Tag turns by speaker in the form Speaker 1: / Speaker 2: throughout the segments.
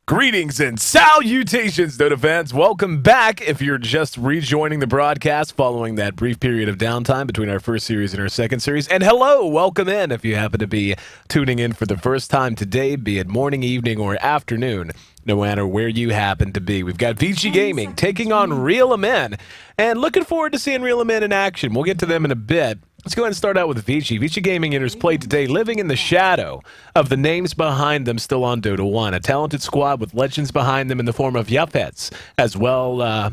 Speaker 1: Greetings and salutations, Dota fans. Welcome back if you're just rejoining the broadcast following that brief period of downtime between our first series and our second series. And hello, welcome in if you happen to be tuning in for the first time today, be it morning, evening, or afternoon, no matter where you happen to be. We've got Vici Gaming taking on RILIMIN, and looking forward to seeing RILIMIN in action. We'll get to them in a bit. Let's go ahead and start out with Vici. Vici Gaming enters play today living in the shadow of the names behind them still on Dota 1. A talented squad with legends behind them in the form of Yuffets, as well as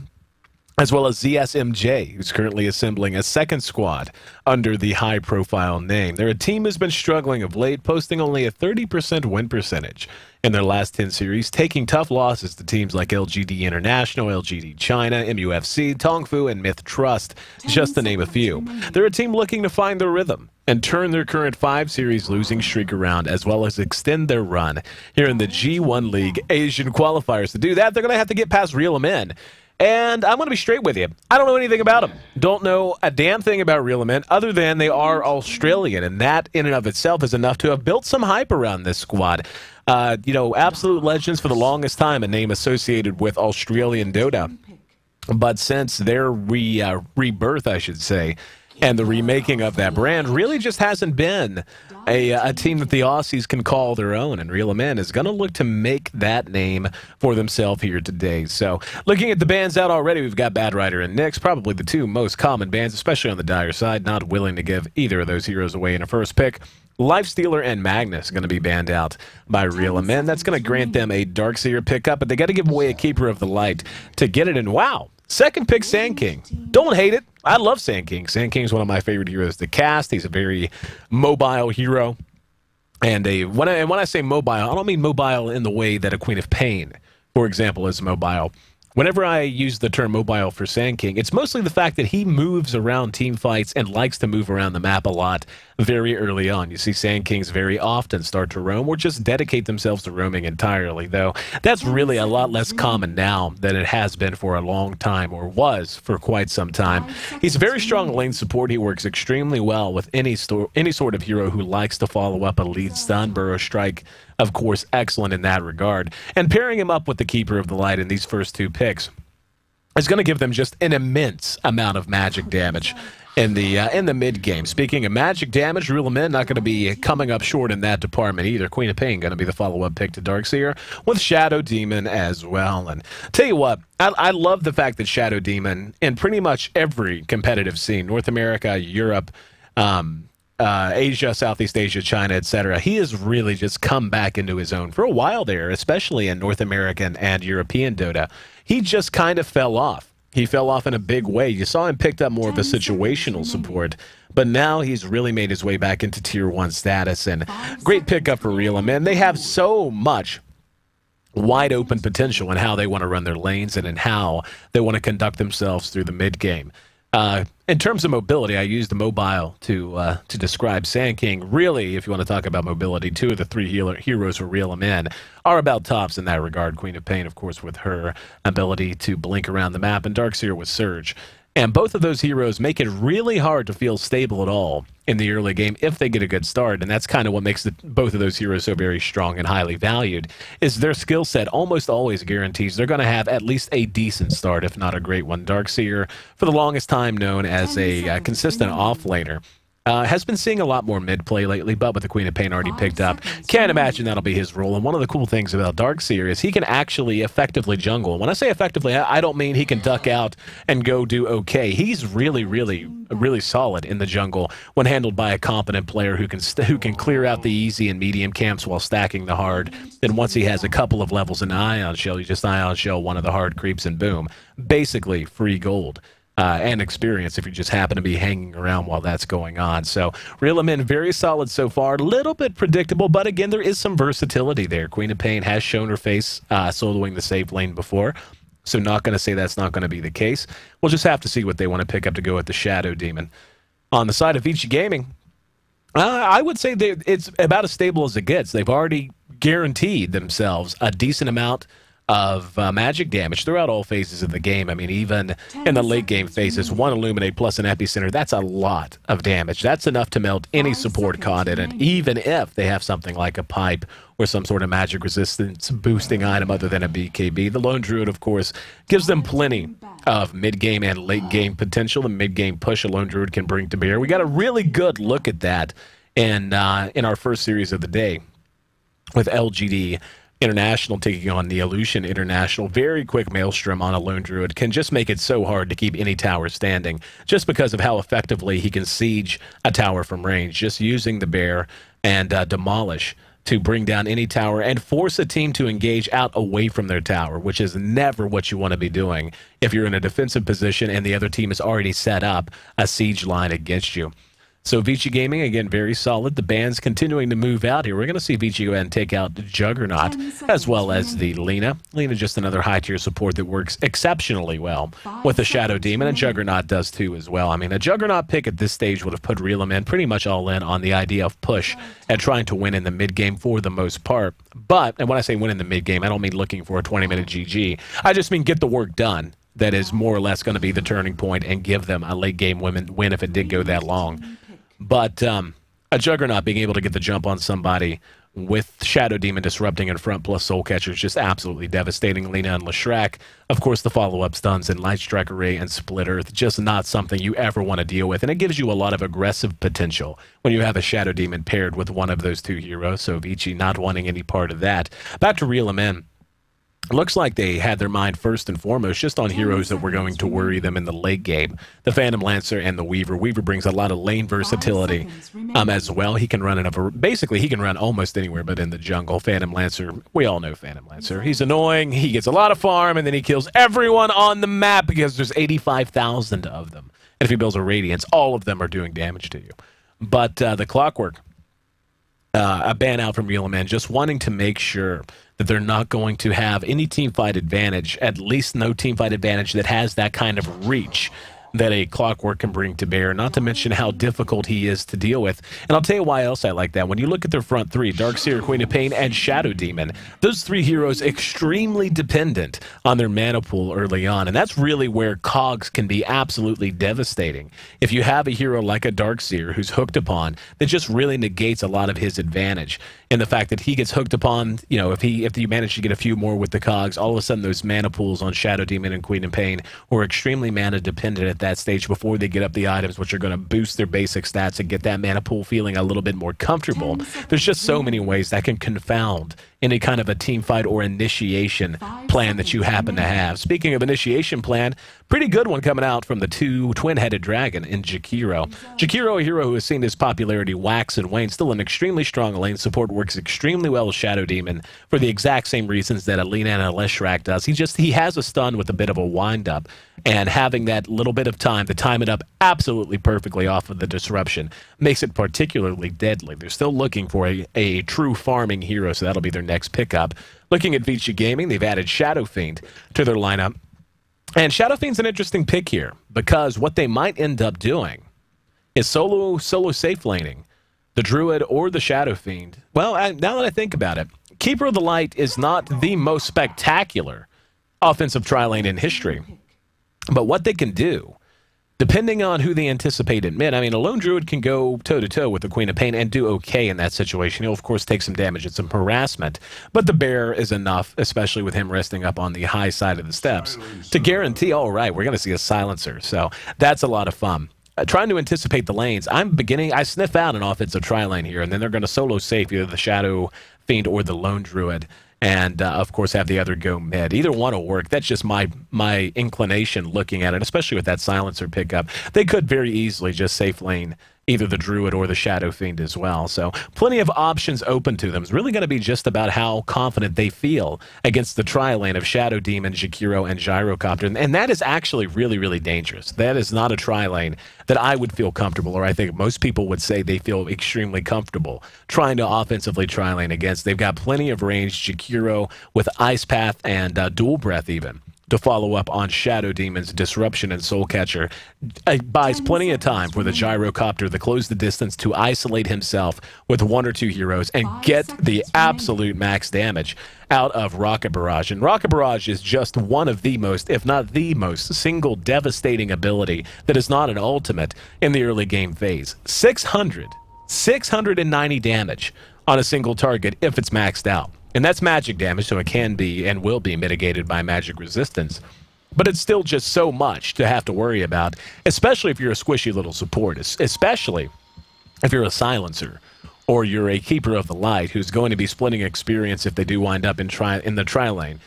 Speaker 1: ZSMJ, who's currently assembling a second squad under the high-profile name. They're a team who's been struggling of late, posting only a 30% win percentage in their last 10 series, taking tough losses to teams like LGD International, LGD China, MUFC, Tongfu, and Myth Trust, just to name a few. They're a team looking to find their rhythm and turn their current 5-series losing streak around, as well as extend their run here in the G-1 League Asian Qualifiers. To do that, they're going to have to get past RILIMIN. And I'm going to be straight with you. I don't know anything about them. Don't know a damn thing about RILIMIN other than they are Australian, and that in and of itself is enough to have built some hype around this squad. You know, absolute legends for the longest time, a name associated with Australian Dota. But since their rebirth, I should say, and the remaking of that brand really just hasn't been a team that the Aussies can call their own, and RILIMIN is going to look to make that name for themselves here today. So, looking at the bans out already, we've got Bad Rider and Nyx, probably the two most common bans, especially on the dire side, not willing to give either of those heroes away in a first pick. Lifestealer and Magnus going to be banned out by RILIMIN. That's going to grant them a Darkseer pickup, but they got to give away a Keeper of the Light to get it, and wow. Second pick, Sand King. Don't hate it. I love Sand King. Sand King is one of my favorite heroes to cast. He's a very mobile hero. And when I say mobile, I don't mean mobile in the way that a Queen of Pain, for example, is mobile. Whenever I use the term mobile for Sand King, it's mostly the fact that he moves around team fights and likes to move around the map a lot very early on. You see Sand Kings very often start to roam or just dedicate themselves to roaming entirely, though that's really a lot less common now than it has been for a long time, or was for quite some time. He's a very strong lane support. He works extremely well with any sort of hero who likes to follow up a lead stun. Burrow Strike, of course, excellent in that regard. And pairing him up with the Keeper of the Light in these first two picks is going to give them just an immense amount of magic damage in the mid game. Speaking of magic damage, RILIMIN not going to be coming up short in that department either. Queen of Pain going to be the follow-up pick to Darkseer, with Shadow Demon as well. And tell you what, I love the fact that Shadow Demon, in pretty much every competitive scene, North America, Europe, Asia, Southeast Asia, China, etc., he has really just come back into his own. For a while there, especially in North American and European Dota, he just kind of fell off. He fell off in a big way. You saw him picked up more of a situational support, but now he's really made his way back into Tier 1 status, and great pickup for RILIMIN. They have so much wide open potential in how they want to run their lanes and in how they want to conduct themselves through the mid game. In terms of mobility, I use the mobile to describe Sand King. Really, if you want to talk about mobility, two of the three heroes for RILIMIN are about tops in that regard. Queen of Pain, of course, with her ability to blink around the map, and Darkseer with Surge. And both of those heroes make it really hard to feel stable at all in the early game if they get a good start. And that's kind of what makes both of those heroes so very strong and highly valued, is their skill set almost always guarantees they're going to have at least a decent start, if not a great one. Darkseer, for the longest time known as a consistent offlaner, has been seeing a lot more mid-play lately, but with the Queen of Pain already picked up, can't imagine that'll be his role. And one of the cool things about Darkseer is he can actually effectively jungle. And when I say effectively, I don't mean he can duck out and go do okay. He's really solid in the jungle when handled by a competent player who can clear out the easy and medium camps while stacking the hard. Then once he has a couple of levels in Ion Shell, you just Ion Shell one of the hard creeps and boom, basically free gold. And experience if you just happen to be hanging around while that's going on. So RILIMIN very solid so far, a little bit predictable, but again, there is some versatility there. Queen of Pain has shown her face soloing the safe lane before, so not going to say that's not going to be the case. We'll just have to see what they want to pick up to go with the Shadow Demon. On the side of Vici Gaming, I would say it's about as stable as it gets. They've already guaranteed themselves a decent amount of magic damage throughout all phases of the game. I mean, even in the late game phases, 1 Illuminate plus an Epicenter, that's a lot of damage. That's enough to melt any support continent, even if they have something like a pipe or some sort of magic resistance boosting item other than a BKB. The Lone Druid, of course, gives them plenty of mid-game and late-game potential. The mid-game push a Lone Druid can bring to bear. We got a really good look at that in our first series of the day with LGD International taking on the Illusion International. Very quick Maelstrom on a Lone Druid can just make it so hard to keep any tower standing just because of how effectively he can siege a tower from range, just using the bear and demolish to bring down any tower and force a team to engage out away from their tower, which is never what you want to be doing if you're in a defensive position and the other team has already set up a siege line against you. So Vici Gaming, again, very solid. The band's continuing to move out here. We're going to see Vici go ahead and take out Juggernaut, as well as the Lina. Lina, just another high-tier support that works exceptionally well with the Shadow Demon, and Juggernaut does too as well. I mean, a Juggernaut pick at this stage would have put RILIMIN pretty much all in on the idea of push and trying to win in the mid-game for the most part. But, and when I say win in the mid-game, I don't mean looking for a 20-minute GG. I just mean get the work done. That is more or less going to be the turning point and give them a late-game win if it did go that long. But a Juggernaut being able to get the jump on somebody with Shadow Demon disrupting in front plus Soul Catcher is just absolutely devastating. Lina and Leshrac, of course, the follow-up stuns and Light Strike Array and Split Earth, just not something you ever want to deal with. And it gives you a lot of aggressive potential when you have a Shadow Demon paired with one of those two heroes. So Vici not wanting any part of that. Back to RILIMIN. Looks like they had their mind first and foremost just on heroes that were going to worry them in the late game. The Phantom Lancer and the Weaver. Weaver brings a lot of lane versatility as well. He can run basically he can run almost anywhere but in the jungle. Phantom Lancer, we all know Phantom Lancer. He's annoying, he gets a lot of farm, and then he kills everyone on the map because there's 85,000 of them. And if he builds a Radiance, all of them are doing damage to you. But the Clockwork, a ban out from RILIMIN, just wanting to make sure that they're not going to have any teamfight advantage, at least no teamfight advantage that has that kind of reach that a Clockwork can bring to bear, not to mention how difficult he is to deal with. And I'll tell you why else I like that. When you look at their front three, Darkseer, Queen of Pain, and Shadow Demon, those three heroes extremely dependent on their mana pool early on, and that's really where cogs can be absolutely devastating. If you have a hero like a Darkseer who's hooked upon, that just really negates a lot of his advantage. And the fact that he gets hooked upon, you know, if you manage to get a few more with the cogs, all of a sudden those mana pools on Shadow Demon and Queen of Pain were extremely mana dependent at that stage before they get up the items, which are going to boost their basic stats and get that mana pool feeling a little bit more comfortable. There's just so many ways that can confound any kind of a team fight or initiation plan that you happen to have. Speaking of initiation plan, pretty good one coming out from the twin-headed dragon in Jakiro. Jakiro, a hero who has seen his popularity wax and wane, still an extremely strong lane support, works extremely well with Shadow Demon for the exact same reasons that Alina and Leshrac does. He has a stun with a bit of a wind-up, and having that little bit of time to time it up absolutely perfectly off of the disruption makes it particularly deadly. They're still looking for a true farming hero, so that'll be their next pickup. Looking at Vici Gaming, they've added Shadow Fiend to their lineup. And Shadow Fiend's an interesting pick here, because what they might end up doing is solo safe laning the Druid or the Shadow Fiend. Well, now that I think about it, Keeper of the Light is not the most spectacular offensive tri-lane in history. But what they can do, depending on who they anticipate in mid, I mean, a Lone Druid can go toe-to-toe with the Queen of Pain and do okay in that situation. He'll, of course, take some damage and some harassment, but the Bear is enough, especially with him resting up on the high side of the steps, to guarantee, all right, we're going to see a Silencer. So that's a lot of fun. Trying to anticipate the lanes, I sniff out an offensive tri-lane here, and then they're going to solo safe either the Shadow Fiend or the Lone Druid. And, of course, have the other go mid. Either one will work. That's just my inclination looking at it, especially with that Silencer pickup. They could very easily just safe lane either the Druid or the Shadow Fiend as well. So plenty of options open to them. It's really going to be just about how confident they feel against the tri-lane of Shadow Demon, Jakiro, and Gyrocopter. And that is actually really, really dangerous. That is not a tri-lane that I would feel comfortable, or I think most people would say they feel extremely comfortable trying to offensively tri-lane against. They've got plenty of range, Jakiro with Ice Path and Dual Breath even. to follow up on Shadow Demon's Disruption and Soul Catcher. Buys plenty of time for the Gyrocopter to close the distance to isolate himself with 1 or 2 heroes and get the absolute max damage out of Rocket Barrage. And Rocket Barrage is just one of the most, if not the most, single devastating ability that is not an ultimate in the early game phase. 690 damage on a single target if it's maxed out. And that's magic damage, so it can be and will be mitigated by magic resistance. But it's still just so much to have to worry about, especially if you're a squishy little support, especially if you're a silencer or you're a keeper of the light who's going to be splitting experience if they do wind up in the tri-lane.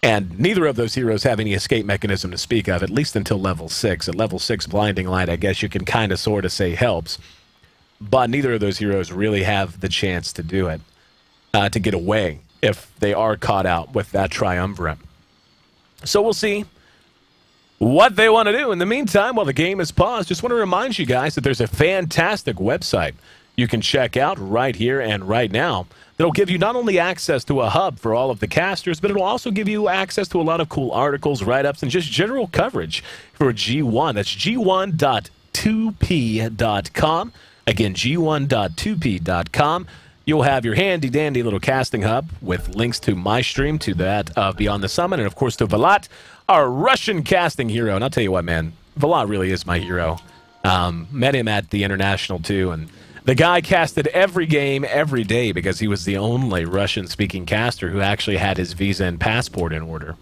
Speaker 1: And neither of those heroes have any escape mechanism to speak of, at least until level 6. At level 6, Blinding Light, I guess you can kind of sort of say helps. But neither of those heroes really have the chance to do it, to get away if they are caught out with that triumvirate. So we'll see what they want to do. In the meantime, while the game is paused, just want to remind you guys that there's a fantastic website you can check out right here and right now that'll give you not only access to a hub for all of the casters, but it'll also give you access to a lot of cool articles, write-ups, and just general coverage for G1. That's G1.2p.com. Again, G1.2p.com. You'll have your handy-dandy little casting hub with links to my stream, to that of Beyond the Summit, and of course to Vlad, our Russian casting hero. And I'll tell you what, man, Vlad really is my hero. Met him at the International too, and the guy casted every game, every day, because he was the only Russian-speaking caster who actually had his visa and passport in order.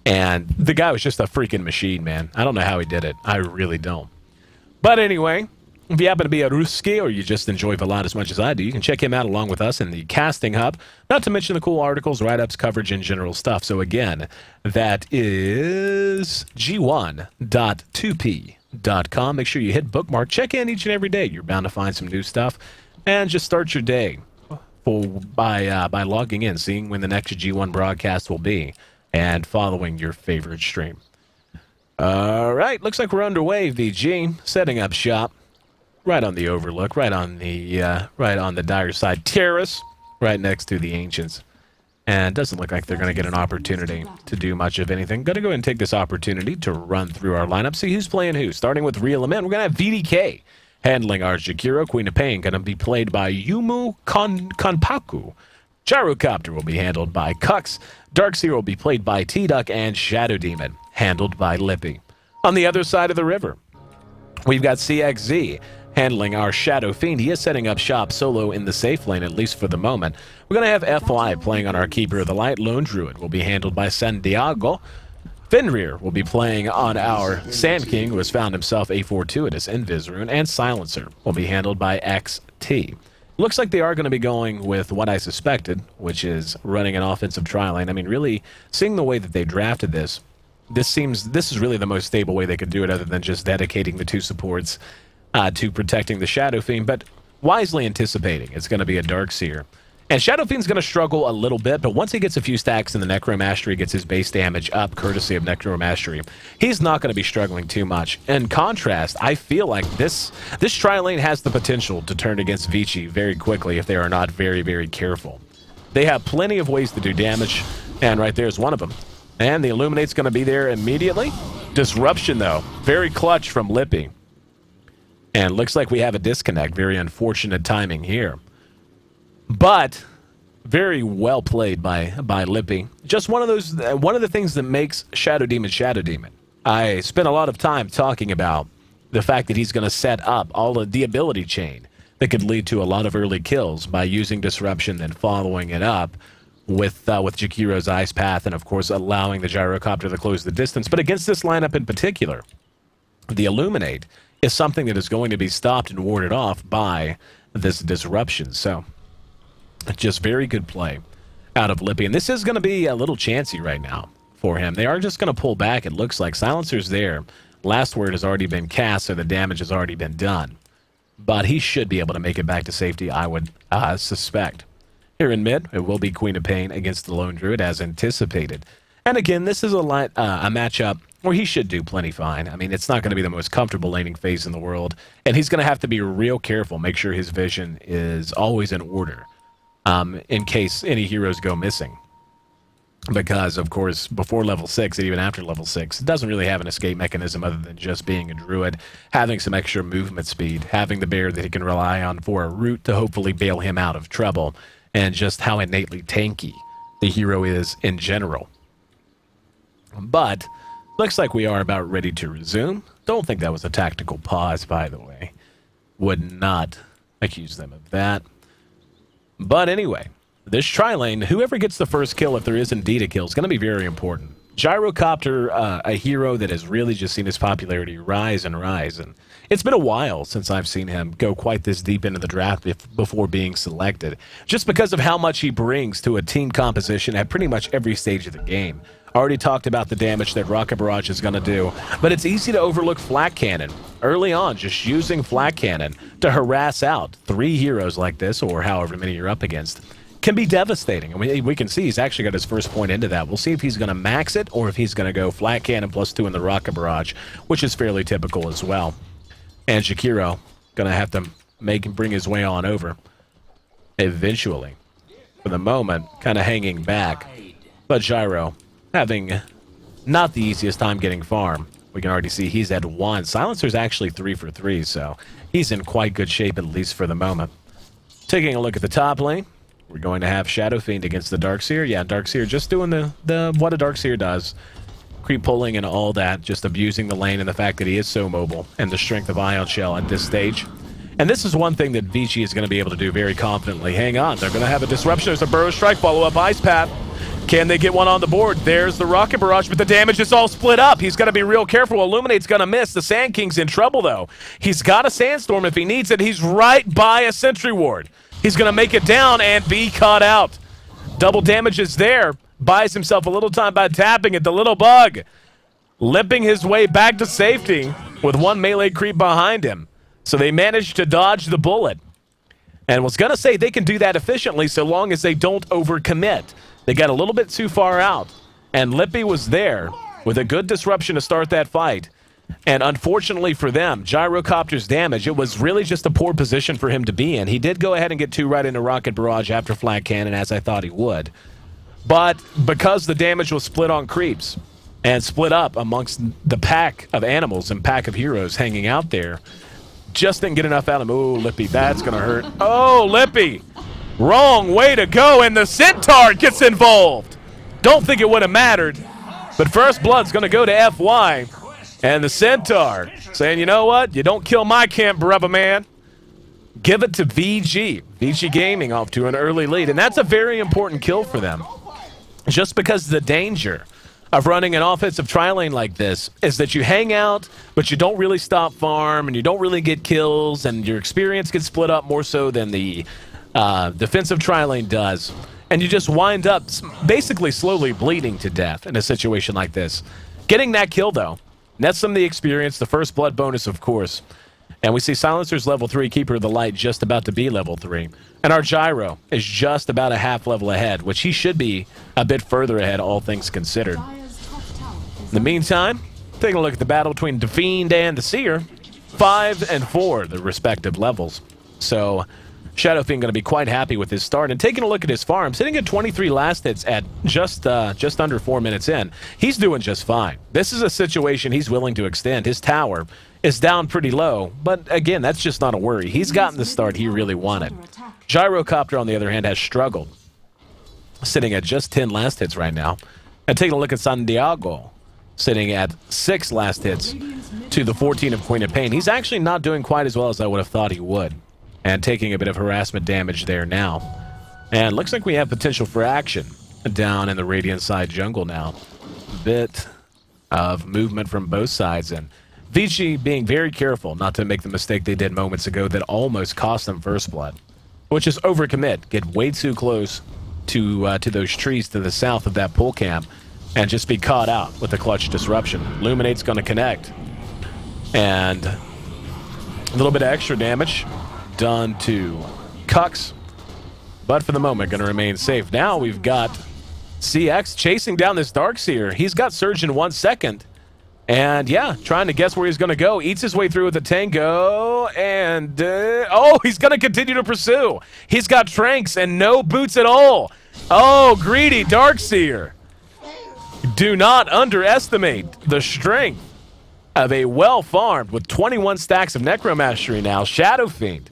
Speaker 1: And the guy was just a freaking machine, man. I don't know how he did it. I really don't. But anyway, if you happen to be a Ruski or you just enjoy Vlad as much as I do, you can check him out along with us in the casting hub, not to mention the cool articles, write-ups, coverage, and general stuff. So again, that is G1.2p.com. Make sure you hit bookmark. Check in each and every day. You're bound to find some new stuff. And just start your day by logging in, seeing when the next G1 broadcast will be, and following your favorite stream. All right, looks like we're underway, VG. Setting up shop. Right on the overlook, right on the dire side terrace, right next to the Ancients. And it doesn't look like they're going to get an opportunity to do much of anything. Going to go ahead and take this opportunity to run through our lineup, see who's playing who. Starting with RILIMIN, we're going to have VDK handling our Jakiro. Queen of Pain going to be played by Yumu Konpaku. Gyrocopter will be handled by Kux. Darkseer will be played by T-Duck, and Shadow Demon handled by Lippy. On the other side of the river, we've got CXZ handling our Shadow Fiend. He is setting up shop solo in the safe lane, at least for the moment. We're going to have FY playing on our Keeper of the Light. Lone Druid will be handled by Santiago. Fenrir will be playing on our Sand King, who has found himself a fortuitous Invis rune. And Silencer will be handled by XT. Looks like they are going to be going with what I suspected, which is running an offensive tri-lane. I mean, really, seeing the way that they drafted this is really the most stable way they could do it, other than just dedicating the 2 supports to protecting the Shadow Fiend, but wisely anticipating it's going to be a Darkseer. And Shadow Fiend's going to struggle a little bit, but once he gets a few stacks in the Necromastery, gets his base damage up, courtesy of Necromastery, he's not going to be struggling too much. In contrast, I feel like this tri-lane has the potential to turn against Vici very quickly if they are not very, very careful. They have plenty of ways to do damage, and right there's one of them. And the Illuminate's going to be there immediately. Disruption, though, very clutch from Lippy. And looks like we have a disconnect. Very unfortunate timing here. But very well played by Lippy. Just one of the things that makes Shadow Demon Shadow Demon. I spent a lot of time talking about the fact that he's going to set up all of the ability chain that could lead to a lot of early kills by using Disruption and following it up with Jakiro's Ice Path, and of course allowing the Gyrocopter to close the distance. But against this lineup in particular, the Illuminate is something that is going to be stopped and warded off by this Disruption. So, just very good play out of Lippy. And this is going to be a little chancy right now for him. They are just going to pull back, it looks like. Silencer's there. Last word has already been cast, so the damage has already been done. But he should be able to make it back to safety, I would suspect. Here in mid, it will be Queen of Pain against the Lone Druid, as anticipated. And again, this is a matchup where he should do plenty fine. I mean, it's not going to be the most comfortable laning phase in the world, and he's going to have to be real careful, make sure his vision is always in order, in case any heroes go missing. because, of course, before level 6 and even after level 6, it doesn't really have an escape mechanism other than just being a druid, having some extra movement speed, having the bear that he can rely on for a root to hopefully bail him out of trouble, and just how innately tanky the hero is in general. But looks like we are about ready to resume. Don't think that was a tactical pause, by the way. Would not accuse them of that. But anyway, this tri-lane, whoever gets the first kill, if there is indeed a kill, is going to be very important. Gyrocopter, a hero that has really just seen his popularity rise and rise. And it's been a while since I've seen him go quite this deep into the draft before being selected, just because of how much he brings to a team composition at pretty much every stage of the game. Already talked about the damage that Rocket Barrage is going to do, but it's easy to overlook Flak Cannon. Early on, just using Flak Cannon to harass out 3 heroes like this, or however many you're up against, can be devastating. And we can see he's actually got his first point into that. We'll see if he's going to max it, or if he's going to go Flak Cannon +2 in the Rocket Barrage, which is fairly typical as well. And Jakiro going to have to bring his way on over eventually. For the moment, kind of hanging back. But Gyro having not the easiest time getting farm. We can already see he's at 1. Silencer's actually 3 for 3, so he's in quite good shape, at least for the moment. Taking a look at the top lane, we're going to have Shadow Fiend against the Darkseer. Yeah, Darkseer just doing the what a Darkseer does. Creep pulling and all that, just abusing the lane and the fact that he is so mobile, and the strength of Ion Shell at this stage. And this is one thing that Vici is going to be able to do very confidently. Hang on, they're going to have a disruption. There's a Burrow Strike, follow-up Ice Path. Can they get one on the board? There's the Rocket Barrage, but the damage is all split up. He's got to be real careful. Illuminate's going to miss. The Sand King's in trouble, though. He's got a Sandstorm if he needs it. He's right by a Sentry Ward. He's going to make it down and be caught out. Double damage is there. Buys himself a little time by tapping it. The little bug limping his way back to safety with 1 melee creep behind him. So they managed to dodge the bullet. And was going to say they can do that efficiently so long as they don't overcommit. They got a little bit too far out, and Lippy was there with a good disruption to start that fight. And unfortunately for them, Gyrocopter's damage, it was really just a poor position for him to be in. He did go ahead and get 2 right into Rocket Barrage after Flak Cannon, as I thought he would. But because the damage was split on creeps and split up amongst the pack of animals and pack of heroes hanging out there, just didn't get enough out of him. Oh, Lippy, that's going to hurt. Oh, Lippy! Wrong way to go, and the Centaur gets involved. Don't think it would have mattered, but First Blood's going to go to FY, and the Centaur saying, you know what? You don't kill my camp, brother man. Give it to VG. VG Gaming off to an early lead, and that's a very important kill for them. Just because the danger of running an offensive tri-lane like this is that you hang out, but you don't really stop farm, and you don't really get kills, and your experience gets split up more so than the defensive tri-lane does, and you just wind up basically slowly bleeding to death in a situation like this. Getting that kill, though, that's some of the experience, the First Blood bonus, of course. And we see Silencer's level 3, Keeper of the Light, just about to be level 3. And our Gyro is just about a half level ahead, which he should be a bit further ahead, all things considered. In the meantime, taking a look at the battle between the Fiend and the Seer, 5 and 4, the respective levels. So Shadow Fiend going to be quite happy with his start. And taking a look at his farm, sitting at 23 last hits at just under 4 minutes in, he's doing just fine. This is a situation he's willing to extend. His tower is down pretty low, but again, that's just not a worry. He's gotten the start he really wanted. Gyrocopter, on the other hand, has struggled, sitting at just 10 last hits right now. And taking a look at Santiago, sitting at 6 last hits to the 14 of Queen of Pain. He's actually not doing quite as well as I would have thought he would, and taking a bit of harassment damage there now. And looks like we have potential for action down in the Radiant side jungle now. A bit of movement from both sides, and Vici being very careful not to make the mistake they did moments ago that almost cost them First Blood, which is overcommit, get way too close to those trees to the south of that pull camp, and just be caught out with a clutch disruption. Illuminate's going to connect, and a little bit of extra damage done to Cucks, but for the moment going to remain safe. Now we've got CX chasing down this Darkseer. He's got Surge in 1 second, and yeah, trying to guess where he's going to go. Eats his way through with the Tango, and oh, he's going to continue to pursue. He's got Tranks and no boots at all. Oh, greedy Darkseer. Do not underestimate the strength of a well-farmed with 21 stacks of Necromastery now, Shadow Fiend.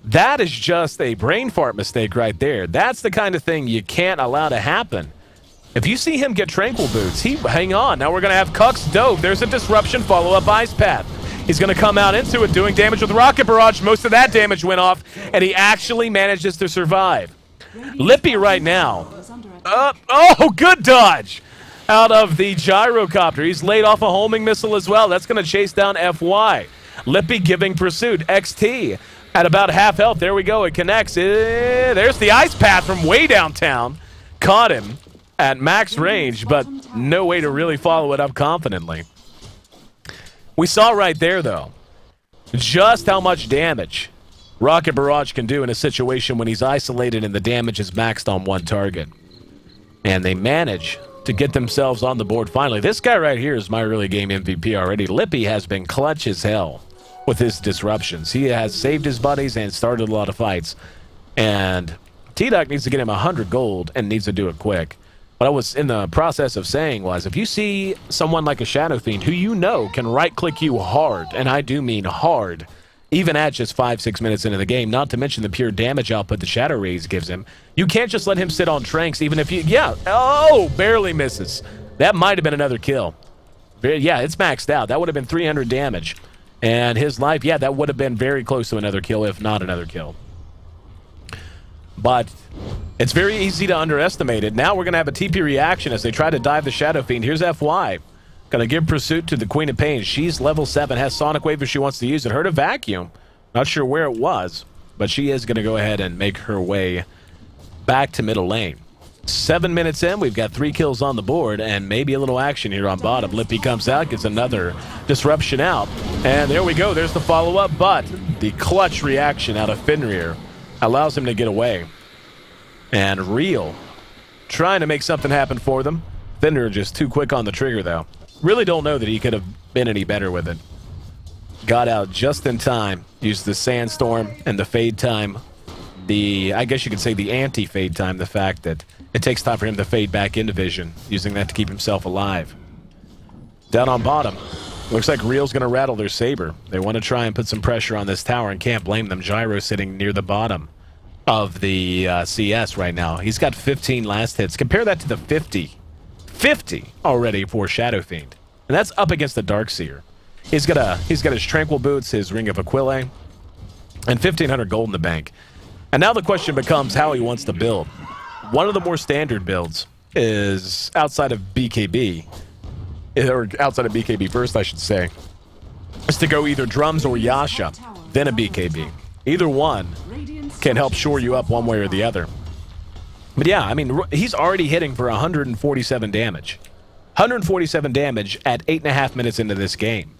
Speaker 1: That is just a brain fart mistake right there. That's the kind of thing you can't allow to happen. If you see him get Tranquil Boots, hang on. Now we're going to have Cuck's Dove. There's a Disruption, follow-up Ice Path. He's going to come out into it, doing damage with Rocket Barrage. Most of that damage went off, and he actually manages to survive. Lippy right now. Oh, good dodge out of the Gyrocopter. He's laid off a homing missile as well. That's going to chase down FY. Lippy giving pursuit. XT at about half health. There we go. It connects. There's the Ice Path from way downtown. Caught him at max range, but no way to really follow it up confidently. We saw right there, though, just how much damage Rocket Barrage can do in a situation when he's isolated and the damage is maxed on one target. And they manage to get themselves on the board finally. This guy right here is my early game MVP already. Lippy has been clutch as hell with his disruptions. He has saved his buddies and started a lot of fights. And T-Duck needs to get him 100 gold and needs to do it quick. What I was in the process of saying was, if you see someone like a Shadow Fiend who you know can right-click you hard, and I do mean hard, even at just 5-6 minutes into the game, not to mention the pure damage output the Shadow Rays gives him, you can't just let him sit on Tranks, even if you... Yeah, oh, barely misses. That might have been another kill. Yeah, it's maxed out. That would have been 300 damage. And his life, yeah, that would have been very close to another kill, if not another kill. But it's very easy to underestimate it. Now we're going to have a TP reaction as they try to dive the Shadow Fiend. Here's FY. Going to give pursuit to the Queen of Pain. She's level 7, has Sonic Wave if she wants to use it. Heard a vacuum. Not sure where it was, but she is going to go ahead and make her way back to middle lane. 7 minutes in, we've got 3 kills on the board, and maybe a little action here on bottom. Lippy comes out, gets another disruption out, and there we go. There's the follow-up, but the clutch reaction out of Fenrir allows him to get away. And Real trying to make something happen for them. Fenrir just too quick on the trigger, though. Really don't know that he could have been any better with it. Got out just in time. Used the Sandstorm and the Fade time. I guess you could say the anti-Fade time. The fact that it takes time for him to fade back into vision, using that to keep himself alive. Down on bottom. Looks like Real's going to rattle their Saber. They want to try and put some pressure on this tower, and can't blame them. Gyro sitting near the bottom of the CS right now. He's got 15 last hits. Compare that to the 50 already for Shadow Fiend. And that's up against the Darkseer. He's got his Tranquil Boots, his Ring of Aquila, and 1,500 gold in the bank. And now the question becomes how he wants to build. One of the more standard builds is outside of BKB, or outside of BKB first, I should say, is to go either Drums or Yasha, then a BKB. Either one can help shore you up one way or the other. But yeah, I mean, he's already hitting for 147 damage. 147 damage at 8.5 minutes into this game.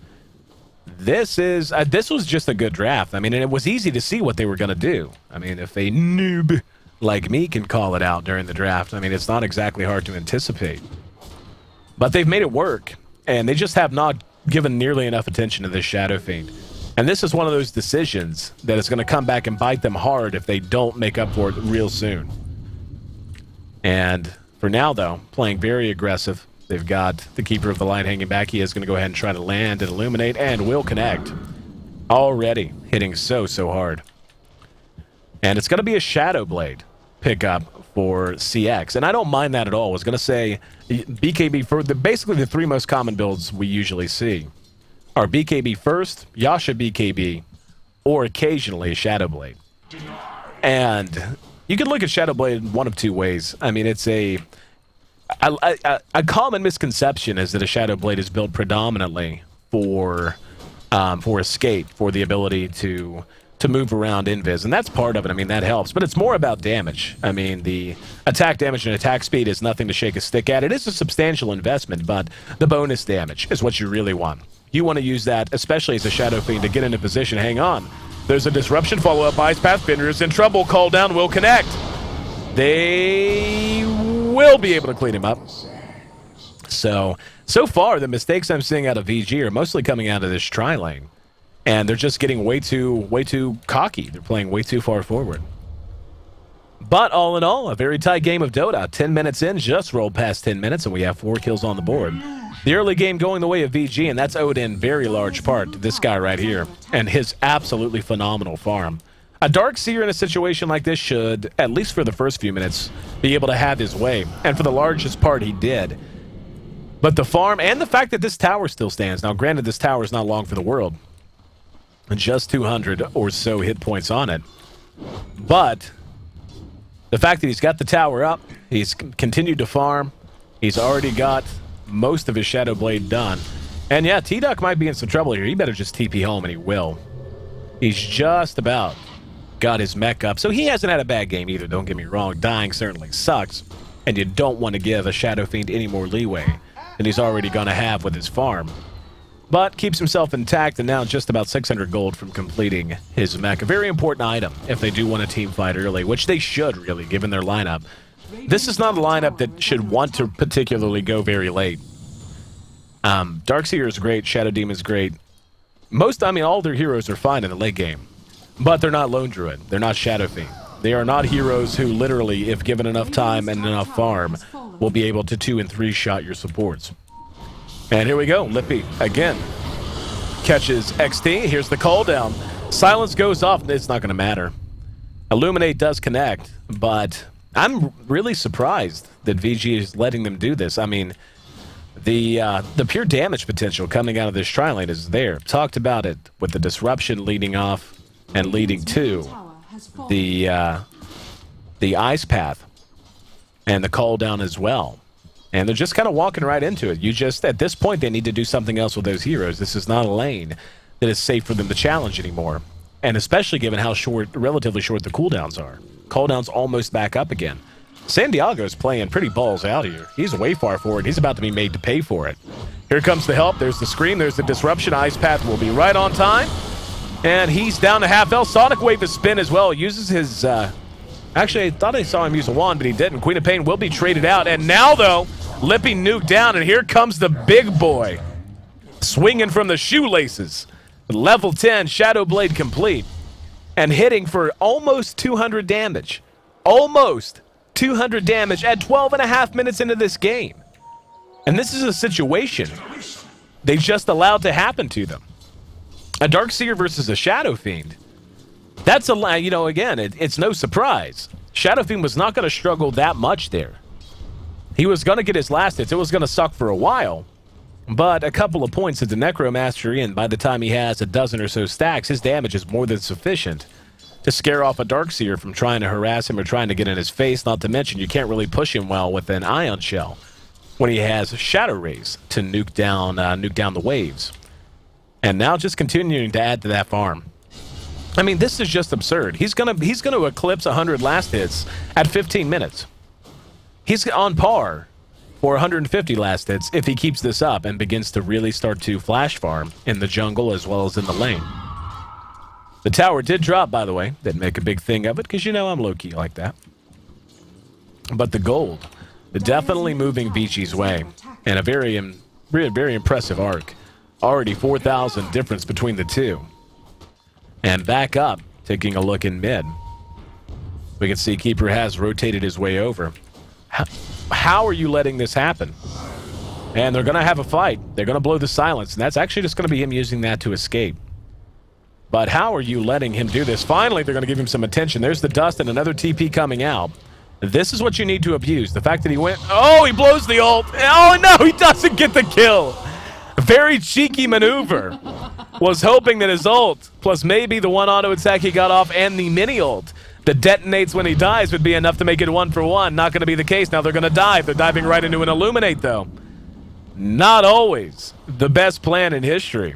Speaker 1: This was just a good draft. I mean, and it was easy to see what they were going to do. I mean, if a noob like me can call it out during the draft, I mean, it's not exactly hard to anticipate. But they've made it work, and they just have not given nearly enough attention to this Shadow Fiend. And this is one of those decisions that is going to come back and bite them hard if they don't make up for it real soon. And for now, though, playing very aggressive. They've got the Keeper of the Light hanging back. He is going to go ahead and try to land and illuminate, and will connect. Already hitting so hard. And it's going to be a Shadow Blade pickup for CX. And I don't mind that at all. I was going to say BKB for basically the 3 most common builds we usually see are BKB first, Yasha BKB, or occasionally a Shadow Blade. And you can look at Shadow Blade one of 2 ways. I mean, it's a common misconception is that a Shadow Blade is built predominantly for escape, for the ability to move around invis, and that's part of it. I mean, that helps, but it's more about damage. I mean, the attack damage and attack speed is nothing to shake a stick at. It is a substantial investment, but the bonus damage is what you really want. You want to use that, especially as a Shadow Fiend, to get into position. Hang on. There's a disruption follow-up. Ice Path. Fenrir is in trouble. Call down will connect. They will be able to clean him up. So far, the mistakes I'm seeing out of VG are mostly coming out of this tri-lane. And they're just getting way too cocky. They're playing way too far forward. But all in all, a very tight game of Dota. 10 minutes in, just rolled past 10 minutes, and we have 4 kills on the board. The early game going the way of VG, and that's owed in very large part to this guy right here and his absolutely phenomenal farm. A Darkseer in a situation like this should, at least for the first few minutes, be able to have his way. And for the largest part, he did. But the farm and the fact that this tower still stands. Now, granted, this tower is not long for the world. Just 200 or so hit points on it. But the fact that he's got the tower up, he's continued to farm, he's already got most of his Shadow Blade done. And yeah, T-Duck might be in some trouble here. He better just TP home, and he will. He's just about got his mech up. So he hasn't had a bad game either, don't get me wrong. Dying certainly sucks, and you don't want to give a Shadow Fiend any more leeway than he's already going to have with his farm. But keeps himself intact, and now just about 600 gold from completing his mech. A very important item if they do want a team fight early, which they should really, given their lineup. This is not a lineup that should want to particularly go very late. Darkseer is great, Shadow Demon is great. All their heroes are fine in the late game. But they're not Lone Druid, they're not Shadow Fiend. They are not heroes who literally, if given enough time and enough farm, will be able to 2- and 3-shot your supports. And here we go, Lippy again catches XT. Here's the call down. Silence goes off, it's not going to matter. Illuminate does connect, but I'm really surprised that VG is letting them do this. I mean, the pure damage potential coming out of this tri-lane is there. Talked about it with the disruption leading off and leading to the ice path and the call down as well. And they're just kind of walking right into it. At this point, they need to do something else with those heroes. This is not a lane that is safe for them to challenge anymore. And especially given how relatively short the cooldowns are. Cooldown's almost back up again. San Diego's playing pretty balls out here. He's way far forward. He's about to be made to pay for it. Here comes the help. There's the scream. There's the disruption. Ice Path will be right on time. And he's down to half health. Sonic Wave is spin as well. Uses his... Actually, I thought I saw him use a wand, but he didn't. Queen of Pain will be traded out. And now, though, Lippy nuked down, and here comes the big boy. Swinging from the shoelaces. Level 10, Shadow Blade complete. And hitting for almost 200 damage. Almost 200 damage at 12.5 minutes into this game. And this is a situation they just allowed to happen to them. A Darkseer versus a Shadow Fiend. That's again, it's no surprise. Shadow Fiend was not going to struggle that much there. He was going to get his last hits. It was going to suck for a while. But a couple of points at the Necromaster in, by the time he has a dozen or so stacks, his damage is more than sufficient to scare off a Darkseer from trying to harass him or trying to get in his face. Not to mention, you can't really push him well with an Ion Shell when he has Shadow Rays to nuke down the waves. And now just continuing to add to that farm. I mean, this is just absurd. He's gonna eclipse 100 last hits at 15 minutes. He's on par for 150 last hits if he keeps this up and begins to really start to flash farm in the jungle as well as in the lane. The tower did drop, by the way. Didn't make a big thing of it because, you know, I'm low-key like that. But the gold, definitely moving Vici's way. And a very impressive arc. Already 4,000 difference between the two. And back up, taking a look in mid. We can see Keeper has rotated his way over. How are you letting this happen? And they're going to have a fight. They're going to blow the silence. And that's actually just going to be him using that to escape. But how are you letting him do this? Finally, they're going to give him some attention. There's the dust and another TP coming out. This is what you need to abuse. The fact that he went... Oh, he blows the ult. Oh, no, he doesn't get the kill. A very cheeky maneuver. Was hoping that his ult, plus maybe the one auto attack he got off and the mini ult that detonates when he dies would be enough to make it 1-for-1. Not going to be the case. Now they're going to dive. They're diving right into an Illuminate, though. Not always the best plan in history.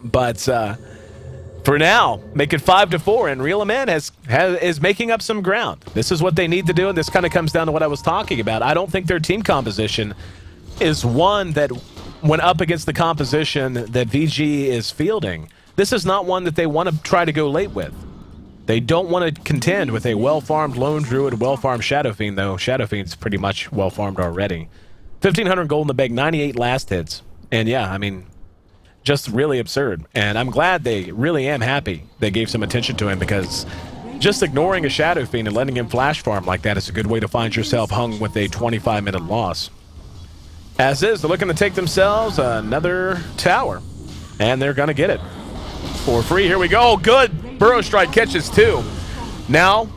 Speaker 1: But for now, make it 5-4, and RILIMIN is making up some ground. This is what they need to do, and this kind of comes down to what I was talking about. I don't think their team composition is one that, when up against the composition that VG is fielding, this is not one that they want to try to go late with. They don't want to contend with a well-farmed Lone Druid, well-farmed Shadow Fiend, though. Shadow Fiend's pretty much well-farmed already. 1,500 gold in the bag, 98 last hits. And yeah, I mean, just really absurd. And I'm glad really am happy they gave some attention to him, because Just ignoring a Shadow Fiend and letting him flash farm like that is a good way to find yourself hung with a 25-minute loss. As is, they're looking to take themselves another tower. And they're going to get it. For free, here we go. Good. Burrow Strike catches two. Now,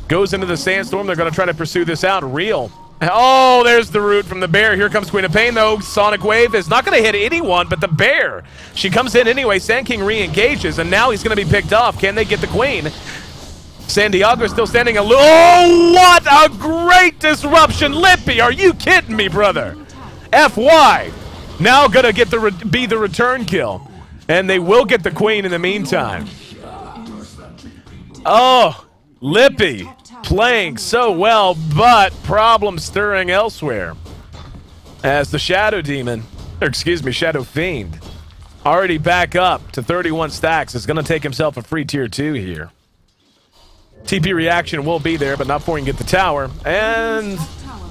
Speaker 1: goes into the Sandstorm. They're going to try to pursue this out. Real. Oh, there's the root from the bear. Here comes Queen of Pain, though. Sonic Wave is not going to hit anyone but the bear. She comes in anyway. Sand King re-engages, and now he's going to be picked off. Can they get the Queen? San Diego still standing aloof. Oh, what a great disruption. Lippy, are you kidding me, brother? FY. Now going to get be the return kill. And they will get the Queen in the meantime. Oh, Lippy. Playing so well, but problems stirring elsewhere. As the Shadow Demon, or excuse me, Shadow Fiend, already back up to 31 stacks, is going to take himself a free tier 2 here. TP reaction will be there, but not before he can get the tower. And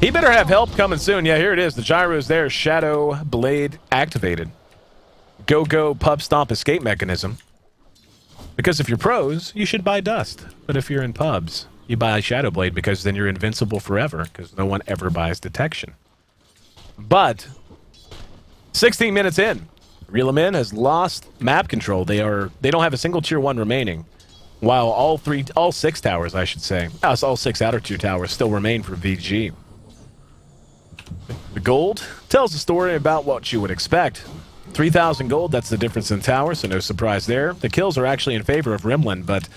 Speaker 1: he better have help coming soon. Yeah, here it is. The gyro's there. Shadow Blade activated. Go-go pub stomp escape mechanism. Because if you're pros, you should buy Dust. But if you're in pubs, you buy Shadow Blade because then you're invincible forever because no one ever buys Detection. But 16 minutes in, RILIMIN has lost map control. They don't have a single tier 1 remaining, while all 6 towers, I should say, all 6 outer tier towers still remain for VG. The gold tells a story about what you would expect. 3,000 gold, that's the difference in tower, so no surprise there. The kills are actually in favor of Rimlin, but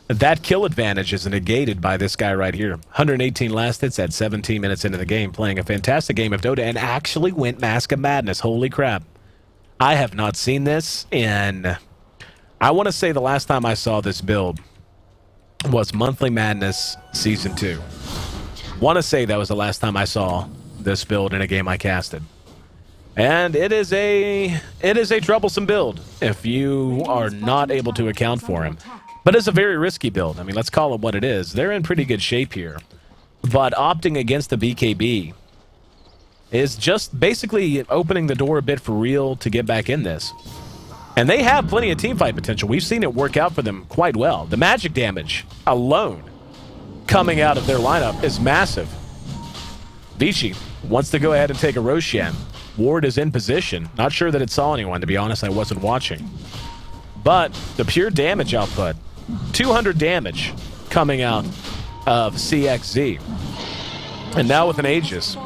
Speaker 1: that kill advantage is negated by this guy right here. 118 last hits at 17 minutes into the game, playing a fantastic game of Dota, and actually went Mask of Madness. Holy crap. I have not seen this in... I want to say the last time I saw this build was Monthly Madness Season 2. Want to say that was the last time I saw this build in a game I casted. And it is a troublesome build if you are not able to account for him. But it's a very risky build. I mean, let's call it what it is. They're in pretty good shape here. But opting against the BKB is just basically opening the door a bit for Real to get back in this. And they have plenty of teamfight potential. We've seen it work out for them quite well. The magic damage alone coming out of their lineup is massive. Vici wants to go ahead and take a Roshan. Ward is in position. Not sure that it saw anyone, to be honest. I wasn't watching. But the pure damage output, 200 damage coming out of CXZ. And now with an Aegis.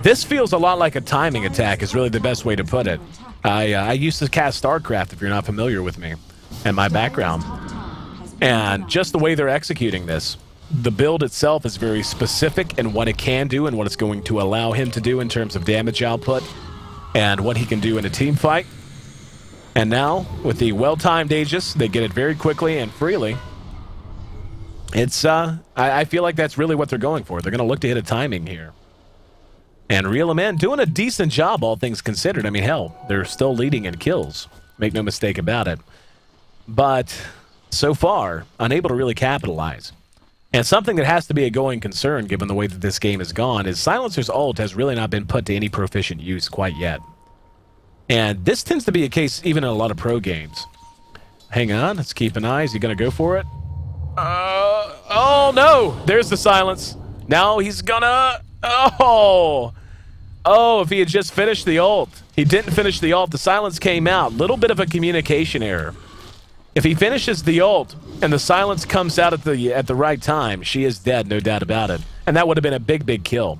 Speaker 1: This feels a lot like a timing attack is really the best way to put it. I used to cast StarCraft, if you're not familiar with me, and my background. And just the way they're executing this, the build itself is very specific in what it can do and what it's going to allow him to do in terms of damage output and what he can do in a team fight. And now, with the well-timed Aegis, they get it very quickly and freely. It's, I feel like that's really what they're going for. They're going to look to hit a timing here. And RILIMIN doing a decent job, all things considered. I mean, hell, they're still leading in kills. Make no mistake about it. But so far, unable to really capitalize. And something that has to be a going concern, given the way that this game has gone, is Silencer's ult has really not been put to any proficient use quite yet. And this tends to be a case even in a lot of pro games. Hang on, let's keep an eye. Is he going to go for it? Oh, no. There's the silence. Now he's gonna... Oh, if he had just finished the ult. He didn't finish the ult. The silence came out. Little bit of a communication error. If he finishes the ult and the silence comes out at the right time, she is dead, no doubt about it. And that would have been a big, big kill.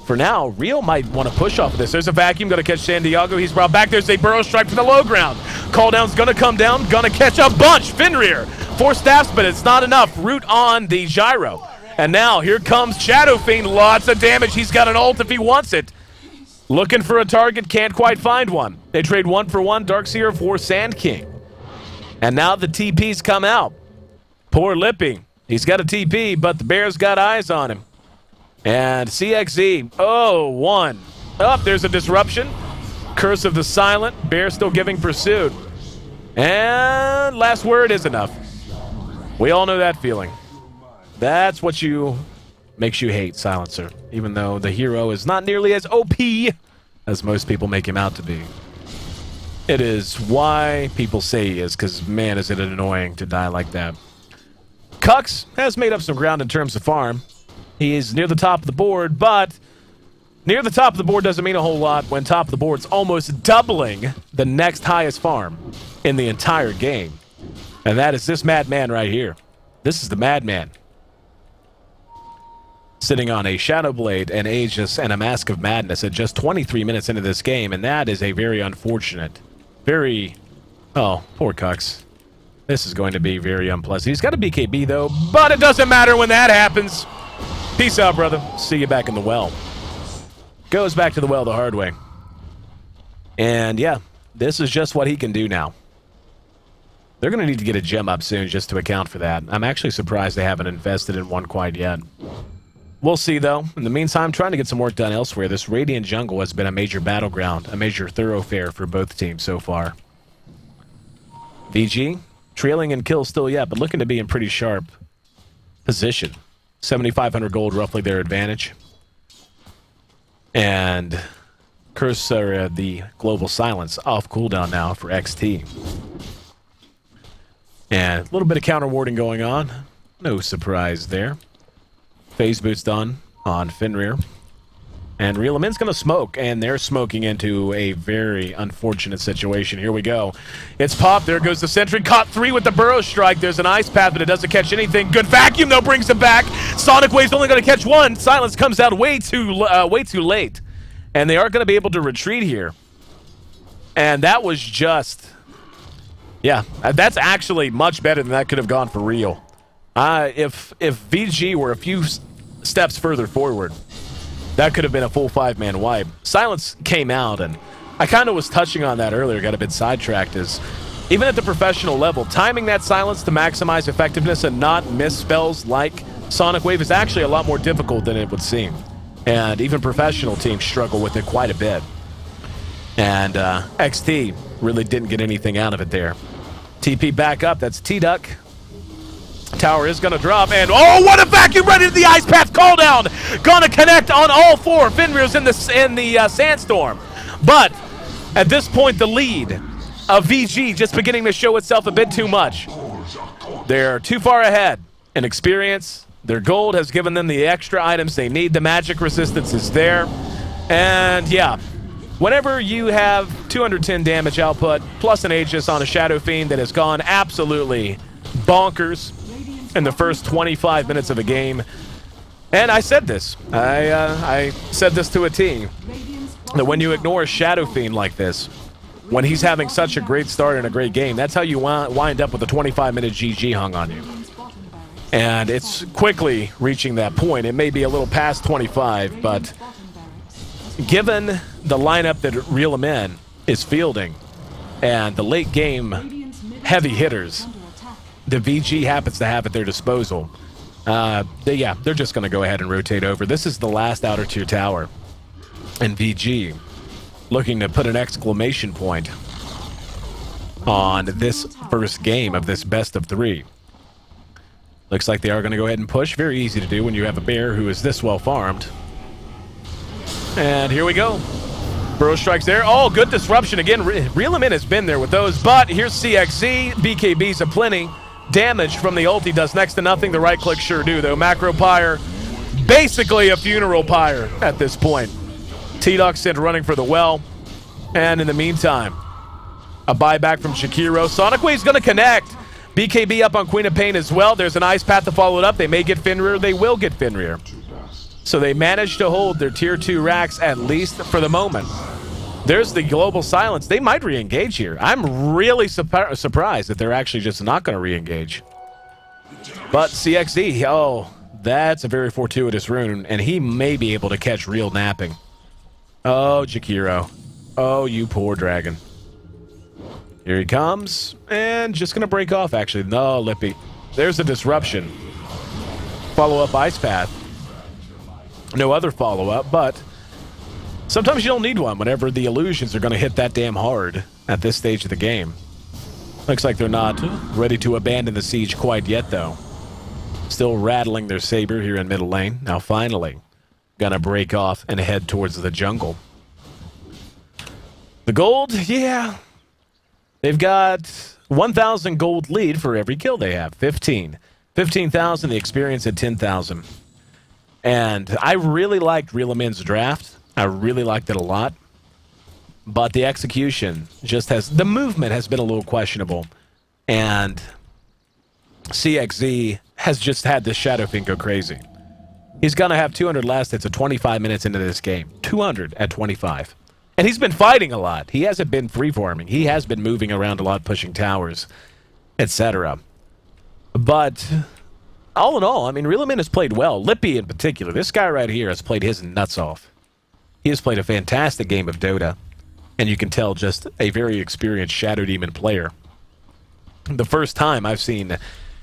Speaker 1: For now, Real might want to push off of this. There's a vacuum, going to catch San Diego. He's brought back. There's a burrow strike from the low ground. Call down's going to come down, going to catch a bunch. Fenrir, 4 staffs, but it's not enough. Root on the gyro. And now, here comes Shadow Fiend. Lots of damage. He's got an ult if he wants it. Looking for a target, can't quite find one. They trade 1 for 1, Darkseer for Sand King. And now the TP's come out. Poor Lippy. He's got a TP, but the Bears got eyes on him. And CXZ, oh, 1. Up, there's a disruption. Curse of the Silent. Bear still giving pursuit. And last word is enough. We all know that feeling. That's what makes you hate Silencer, even though the hero is not nearly as OP as most people make him out to be. It is why people say he is, because man, is it annoying to die like that. Cucks has made up some ground in terms of farm. He is near the top of the board, but near the top of the board doesn't mean a whole lot when top of the board's almost doubling the next highest farm in the entire game. And that is this madman right here. This is the madman. Sitting on a Shadow Blade, an Aegis, and a Mask of Madness at just 23 minutes into this game, and that is a very unfortunate, oh, poor Cucks. This is going to be very unpleasant. He's got a BKB, though, but it doesn't matter when that happens. Peace out, brother. See you back in the well. Goes back to the well the hard way. And, yeah, this is just what he can do now. They're going to need to get a gem up soon just to account for that. I'm actually surprised they haven't invested in one quite yet. We'll see, though. In the meantime, trying to get some work done elsewhere. This Radiant jungle has been a major battleground, a major thoroughfare for both teams so far. VG, trailing in kills still yet, but looking to be in pretty sharp position. 7,500 gold, roughly their advantage. And Cursor, the Global Silence, off cooldown now for XT. And a little bit of counter warding going on. No surprise there. Phase boots done on Fenrir. And RILIMIN's going to smoke, and they're smoking into a very unfortunate situation. Here we go. It's popped. There goes the sentry. Caught 3 with the Burrow Strike. There's an Ice Path, but it doesn't catch anything. Good vacuum, though, brings him back. Sonic Wave's only going to catch 1. Silence comes out way too late. And they aren't going to be able to retreat here. And that was just... yeah, that's actually much better than that could have gone for real. If VG were a few steps further forward, that could have been a full 5-man wipe. Silence came out, and I kind of was touching on that earlier, got a bit sidetracked, is even at the professional level, timing that silence to maximize effectiveness and not miss spells like Sonic Wave is actually a lot more difficult than it would seem. And even professional teams struggle with it quite a bit. And XT really didn't get anything out of it there. TP back up, that's T-Duck. Tower is going to drop, and oh, what a vacuum right into the Ice Path call down! Gonna connect on all 4. Fenrir's in the Sandstorm. But at this point, the lead of VG just beginning to show itself a bit too much. They're too far ahead in experience. Their gold has given them the extra items they need. The magic resistance is there. And yeah, whenever you have 210 damage output, plus an Aegis on a Shadow Fiend that has gone absolutely bonkers in the first 25 minutes of a game. And I said this. I said this to a team. That when you ignore a Shadow Fiend like this, when he's having such a great start in a great game, that's how you wind up with a 25-minute GG hung on you. And it's quickly reaching that point. It may be a little past 25, but given the lineup that Real-Men is fielding and the late game heavy hitters the VG happens to have at their disposal, they're just going to go ahead and rotate over. This is the last outer tier tower. And VG looking to put an exclamation point on this first game of this best of 3. Looks like they are going to go ahead and push. Very easy to do when you have a bear who is this well farmed. And here we go. Burrow strikes there. Oh, good disruption again. Real-Men has been there with those, but here's CXZ. BKBs aplenty. Damage from the ulti does next to nothing. The right click sure do, though. Macro Pyre, basically a funeral pyre at this point. T-Duck sent running for the well. And in the meantime, a buyback from Shakiro. Sonic Wave's going to connect. BKB up on Queen of Pain as well. There's an Ice Path to follow it up. They may get Fenrir. They will get Fenrir. So they managed to hold their tier 2 racks, at least for the moment. There's the Global Silence. They might re-engage here. I'm really surprised that they're actually just not going to re-engage. But CXZ, oh, that's a very fortuitous rune, and he may be able to catch real napping. Oh, Jakiro. Oh, you poor dragon. Here he comes, and just going to break off, actually. No, Lippy. There's a disruption. Follow-up Ice Path. No other follow-up, but sometimes you don't need one whenever the illusions are going to hit that damn hard at this stage of the game. Looks like they're not ready to abandon the siege quite yet, though. Still rattling their saber here in middle lane. Now finally gonna break off and head towards the jungle. The gold, yeah. They've got 1,000 gold lead for every kill they have. 15. 15,000, the experience at 10,000. And I really liked RILIMIN's draft. I really liked it a lot. But the execution just has... The movement has been a little questionable. And CXZ has just had this Shadow Fiend go crazy. He's going to have 200 last hits at 25 minutes into this game. 200 at 25. And he's been fighting a lot. He hasn't been free-farming. He has been moving around a lot, pushing towers, etc. But all in all, I mean, RILIMIN has played well. Lippy in particular. This guy right here has played his nuts off. He has played a fantastic game of Dota. And you can tell just a very experienced Shadow Demon player. The first time I've seen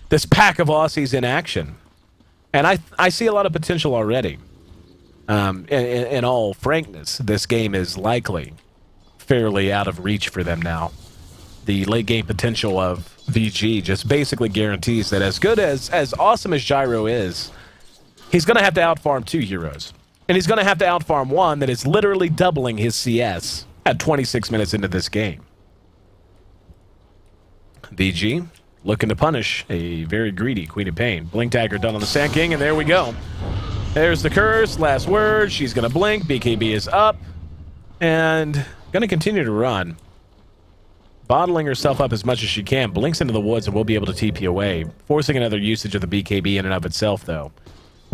Speaker 1: this pack of Aussies in action. And I see a lot of potential already. In all frankness, this game is likely fairly out of reach for them now. The late game potential of VG just basically guarantees that as good as awesome as Gyro is, he's going to have to outfarm 2 heroes. And he's going to have to outfarm one that is literally doubling his CS at 26 minutes into this game. VG looking to punish a very greedy Queen of Pain. Blink dagger done on the Sand King, and there we go. There's the curse, last word. She's going to blink. BKB is up. And going to continue to run. Bottling herself up as much as she can. Blinks into the woods and will be able to TP away. Forcing another usage of the BKB in and of itself, though.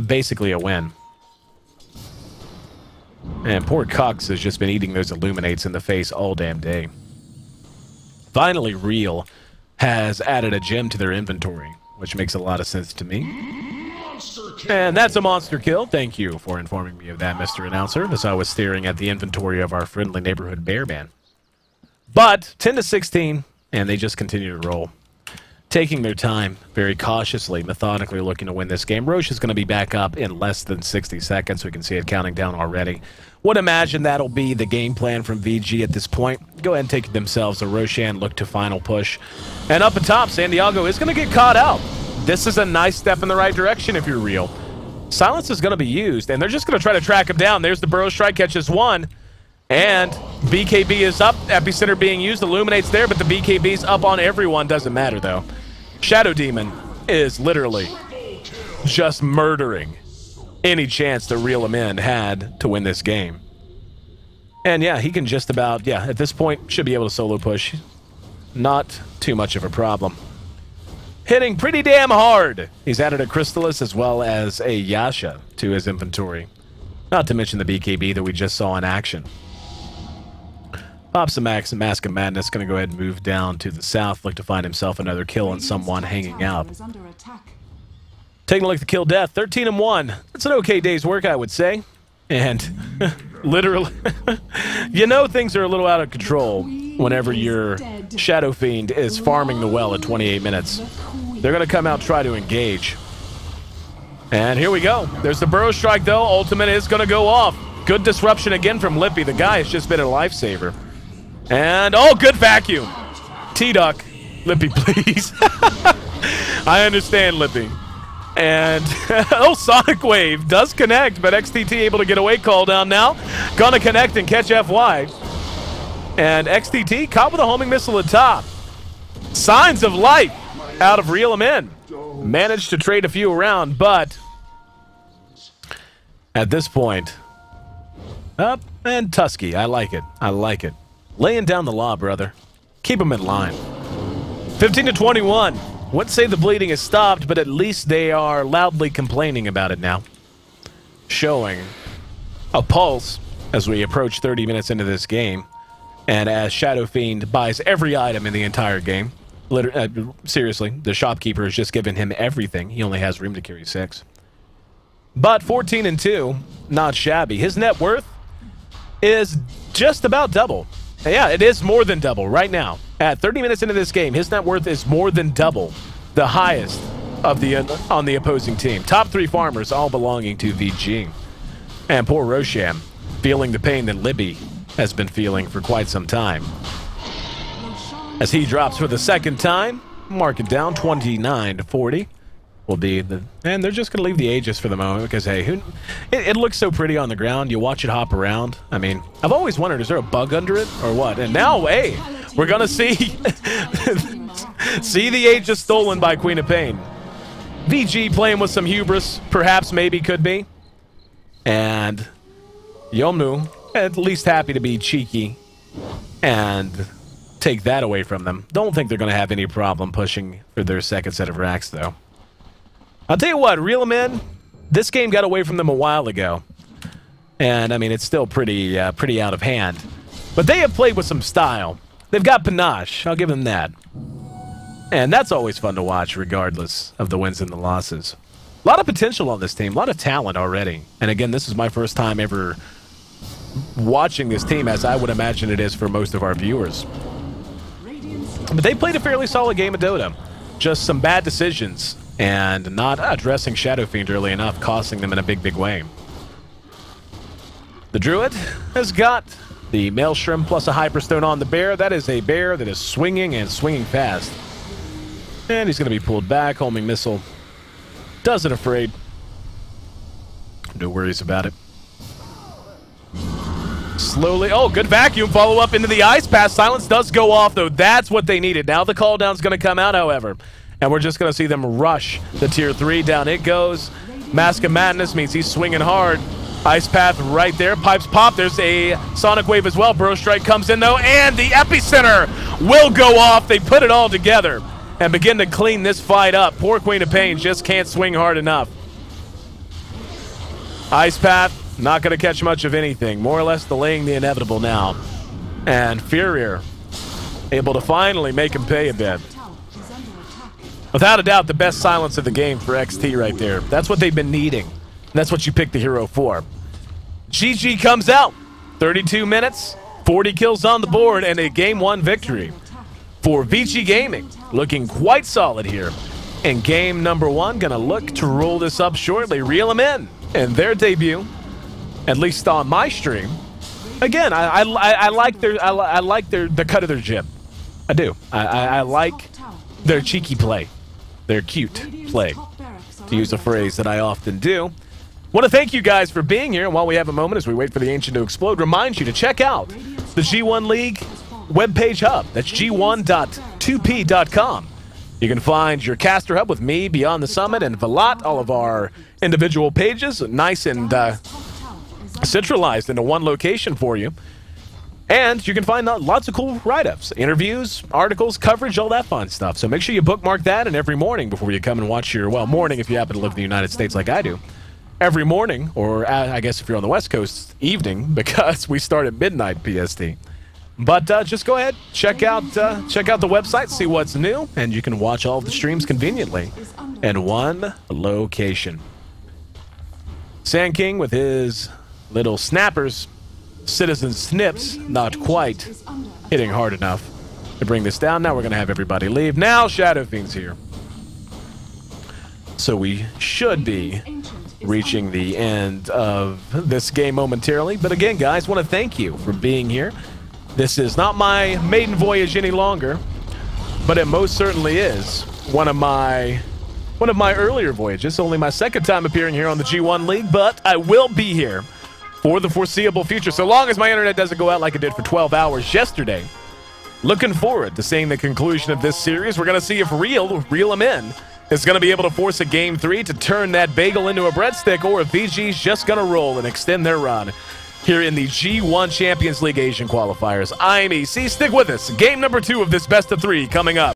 Speaker 1: Basically a win. And poor Cox has just been eating those Illuminates in the face all damn day. Finally, Real has added a gem to their inventory, which makes a lot of sense to me. And that's a monster kill. Thank you for informing me of that, Mr. Announcer, as I was staring at the inventory of our friendly neighborhood bear man. But 10 to 16, and they just continue to roll. Taking their time, very cautiously, methodically looking to win this game. Roche is going to be back up in less than 60 seconds. We can see it counting down already. Would imagine that'll be the game plan from VG at this point. Go ahead and take themselves a Roshan look to final push. And up atop, San Diego is going to get caught out. This is a nice step in the right direction if you're Real. Silence is going to be used, and they're just going to try to track him down. There's the Burrow Strike, catches one. And BKB is up. Epicenter being used. Illuminates there, but the BKB's up on everyone. Doesn't matter, though. Shadow Demon is literally just murdering any chance that RILIMIN had to win this game. And yeah, he can just about, at this point, should be able to solo push. Not too much of a problem. Hitting pretty damn hard. He's added a Crystallis as well as a Yasha to his inventory. Not to mention the BKB that we just saw in action. Pops the Mask of Madness, going to go ahead and move down to the south, look to find himself another kill and someone hanging out. Taking a look at the kill death, 13-1. That's an okay day's work, I would say. And literally, you know things are a little out of control whenever your Shadow Fiend is farming the well at 28 minutes. They're going to come out and try to engage. And here we go. There's the Burrow Strike, though. Ultimate is going to go off. Good disruption again from Lippy. The guy has just been a lifesaver. And, oh, good vacuum. T-Duck. Lippy, please. I understand, Lippy. And, oh, Sonic Wave does connect, but XTT able to get away call down now. Gonna connect and catch FY. And XTT caught with a homing missile at top. Signs of life out of RILIMIN. Managed to trade a few around, but at this point, up and Tusky. I like it. I like it. Laying down the law, brother. Keep him in line. 15 to 21. Wouldn't say the bleeding has stopped, but at least they are loudly complaining about it now. Showing a pulse as we approach 30 minutes into this game. And as Shadow Fiend buys every item in the entire game. Seriously, the shopkeeper has just given him everything. He only has room to carry 6. But 14-2, not shabby. His net worth is just about double. Yeah, it is more than double right now. At 30 minutes into this game, his net worth is more than double the highest of on the opposing team. Top 3 farmers all belonging to VG. And poor Rosham feeling the pain that Libby has been feeling for quite some time. As he drops for the second time, mark it down, 29 to 40. Will be the, and they're just going to leave the Aegis for the moment because, hey, it looks so pretty on the ground. You watch it hop around. I mean, I've always wondered, is there a bug under it or what? And now, hey, we're going to see see the Aegis stolen by Queen of Pain. VG playing with some hubris, perhaps, maybe, could be. And Yomu, at least happy to be cheeky and take that away from them. Don't think they're going to have any problem pushing for their second set of racks, though. I'll tell you what, RILIMIN, this game got away from them a while ago. And, I mean, it's still pretty out of hand. But they have played with some style. They've got panache. I'll give them that. And that's always fun to watch, regardless of the wins and the losses. A lot of potential on this team. A lot of talent already. And, again, this is my first time ever watching this team, as I would imagine it is for most of our viewers. But they played a fairly solid game of Dota. Just some bad decisions. And not addressing Shadow Fiend early enough, costing them in a big, big way. The Druid has got the Maelstrom plus a Hyperstone on the bear. That is a bear that is swinging and swinging fast. And he's going to be pulled back. Homing Missile doesn't afraid. No worries about it. Slowly. Oh, good vacuum. Follow up into the Ice Path. Silence does go off, though. That's what they needed. Now the call down's going to come out, however. And we're just going to see them rush the Tier 3. Down it goes. Mask of Madness means he's swinging hard. Ice Path right there. Pipes pop. There's a Sonic Wave as well. Burrow Strike comes in, though. And the Epicenter will go off. They put it all together and begin to clean this fight up. Poor Queen of Pain just can't swing hard enough. Ice Path, not going to catch much of anything. More or less delaying the inevitable now. And Furier able to finally make him pay a bit. Without a doubt, the best silence of the game for XT right there. That's what they've been needing. That's what you pick the hero for. GG comes out. 32 minutes, 40 kills on the board, and a Game 1 victory for Vici Gaming. Looking quite solid here. And game number 1, gonna look to roll this up shortly. RILIMIN in their debut, at least on my stream. Again, I like the cut of their jib. I do. I like their cheeky play, their cute play, to use a phrase that I often do. Want to thank you guys for being here, and while we have a moment as we wait for the Ancient to explode, remind you to check out the G1 League webpage hub. That's g1.2p.com. You can find your caster hub with me, Beyond the Summit, and Velat, all of our individual pages, nice and centralized into one location for you. And you can find lots of cool write-ups, interviews, articles, coverage, all that fun stuff. So make sure you bookmark that, and every morning before you come and watch your, well, morning if you happen to live in the United States like I do. Every morning, or I guess if you're on the West Coast, evening, because we start at midnight PST. But just go ahead, check out the website, see what's new, and you can watch all of the streams conveniently in one location. Sand King with his little snappers, Citizen Snips, not quite hitting hard enough to bring this down. Now we're going to have everybody leave. Now Shadow Fiend's here. So we should be reaching the end of this game momentarily. But again, guys, want to thank you for being here. This is not my maiden voyage any longer, but it most certainly is one of my earlier voyages. Only my second time appearing here on the G1 League, but I will be here for the foreseeable future, so long as my internet doesn't go out like it did for 12 hours yesterday. Looking forward to seeing the conclusion of this series. We're going to see if RILIMIN is going to be able to force a Game 3 to turn that bagel into a breadstick, or if VG's just going to roll and extend their run here in the G1 Champions League Asian Qualifiers. I'm Ayesee. Stick with us. Game number 2 of this best of 3 coming up.